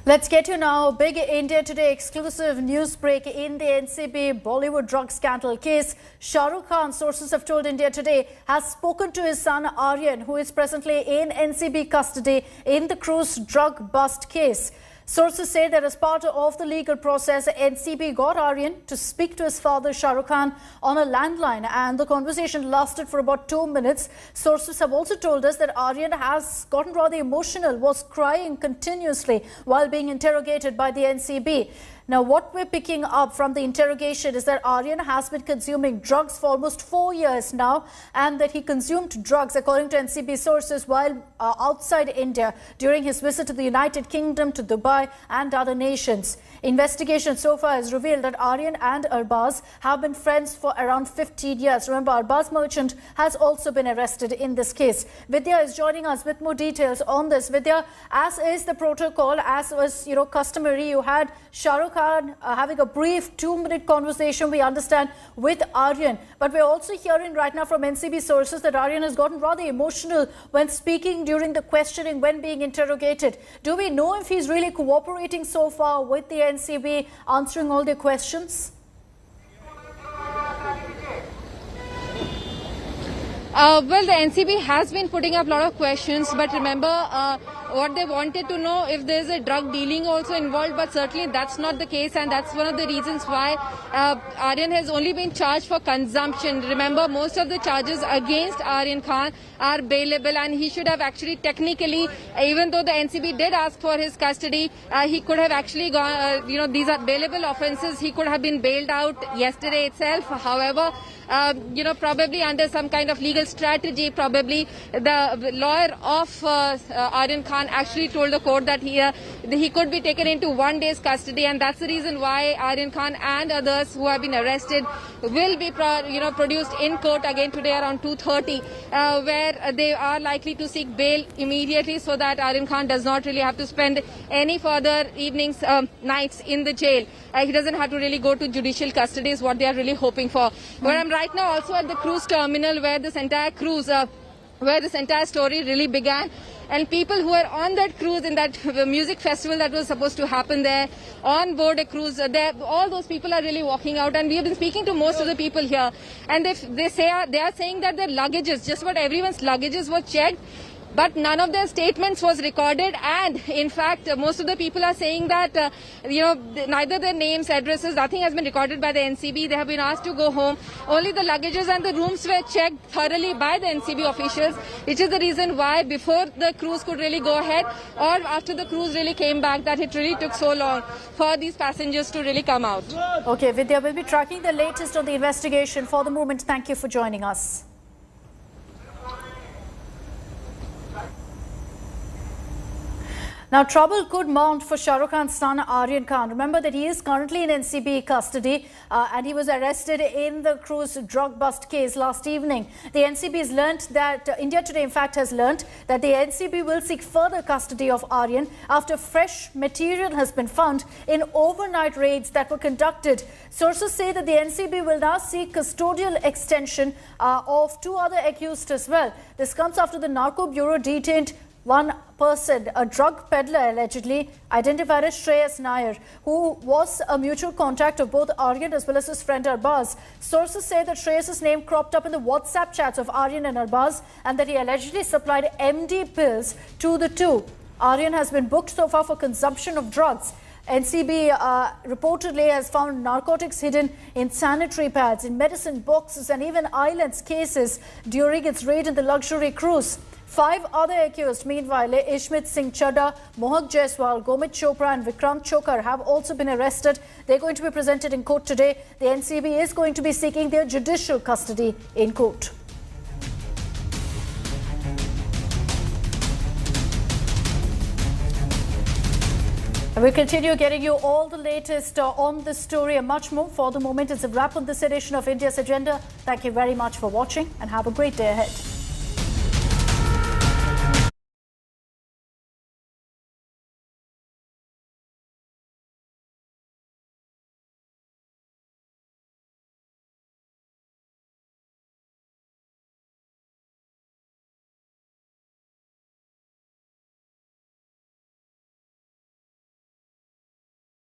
Let's get you now. Big India Today exclusive news break in the NCB Bollywood drug scandal case. Shah Rukh Khan, sources have told India Today, has spoken to his son Aryan, who is presently in NCB custody in the cruise drug bust case. Sources say that as part of the legal process, NCB got Aryan to speak to his father Shah Rukh Khan on a landline, and the conversation lasted for about 2 minutes. Sources have also told us that Aryan has gotten rather emotional, was crying continuously while being interrogated by the NCB. Now, what we're picking up from the interrogation is that Aryan has been consuming drugs for almost 4 years now, and that he consumed drugs, according to NCB sources, while outside India during his visit to the United Kingdom, to Dubai and other nations. Investigation so far has revealed that Aryan and Arbaz have been friends for around 15 years. Remember, Arbaz merchant has also been arrested in this case. Vidya is joining us with more details on this. Vidya, as is the protocol, as was customary, you had Shah Rukh Khan having a brief 2-minute conversation, we understand, with Aryan. But we're also hearing right now from NCB sources that Aryan has gotten rather emotional when speaking during the questioning, when being interrogated. Do we know if he's really cooperating so far with the NCB, answering all their questions? Well, the NCB has been putting up a lot of questions, but remember, what they wanted to know if there is a drug dealing also involved, but certainly that's not the case, and that's one of the reasons why Aryan has only been charged for consumption. Remember, most of the charges against Aryan Khan are bailable, and he should have actually technically, even though the NCB did ask for his custody, he could have actually gone, these are bailable offences, he could have been bailed out yesterday itself. However, probably under some kind of legal strategy, probably the lawyer of Aryan Khan actually told the court that he could be taken into 1 day's custody, and that's the reason why Aryan Khan and others who have been arrested will be produced in court again today around 2:30, where they are likely to seek bail immediately, so that Aryan Khan does not really have to spend any further evenings, nights in the jail. He doesn't have to really go to judicial custody is what they are really hoping for. But I'm right now also at the cruise terminal where this entire cruise, where this entire story really began. And people who are on that cruise, in that music festival that was supposed to happen there, on board a cruise, all those people are really walking out. And we have been speaking to most of the people here. And they are saying that their luggages, just about everyone's luggages were checked, but none of their statements was recorded. And in fact, most of the people are saying that, neither their names, addresses, nothing has been recorded by the NCB. They have been asked to go home. Only the luggages and the rooms were checked thoroughly by the NCB officials, which is the reason why before the cruise could really go ahead, or after the cruise really came back, that it really took so long for these passengers to really come out. Okay, Vidya, we'll be tracking the latest on the investigation. For the moment, thank you for joining us. Now, trouble could mount for Shah Rukh Khan's son Aryan Khan. Remember that he is currently in NCB custody and he was arrested in the cruise drug bust case last evening. The NCB has learnt that, India Today in fact has learnt that the NCB will seek further custody of Aryan after fresh material has been found in overnight raids that were conducted. Sources say that the NCB will now seek custodial extension of 2 other accused as well. This comes after the Narco Bureau detained one person, a drug peddler allegedly, identified as Shreyas Nair, who was a mutual contact of both Aryan as well as his friend Arbaz. Sources say that Shreyas' name cropped up in the WhatsApp chats of Aryan and Arbaz, and that he allegedly supplied MD pills to the two. Aryan has been booked so far for consumption of drugs. NCB reportedly has found narcotics hidden in sanitary pads, in medicine boxes and even islands cases during its raid in the luxury cruise. 5 other accused, meanwhile, Ishmit Singh Chadha, Mohak Jaiswal, Gomit Chopra and Vikram Chokar have also been arrested. They're going to be presented in court today. The NCB is going to be seeking their judicial custody in court. And we'll continue getting you all the latest on this story and much more. For the moment, it's a wrap on this edition of India's Agenda. Thank you very much for watching and have a great day ahead.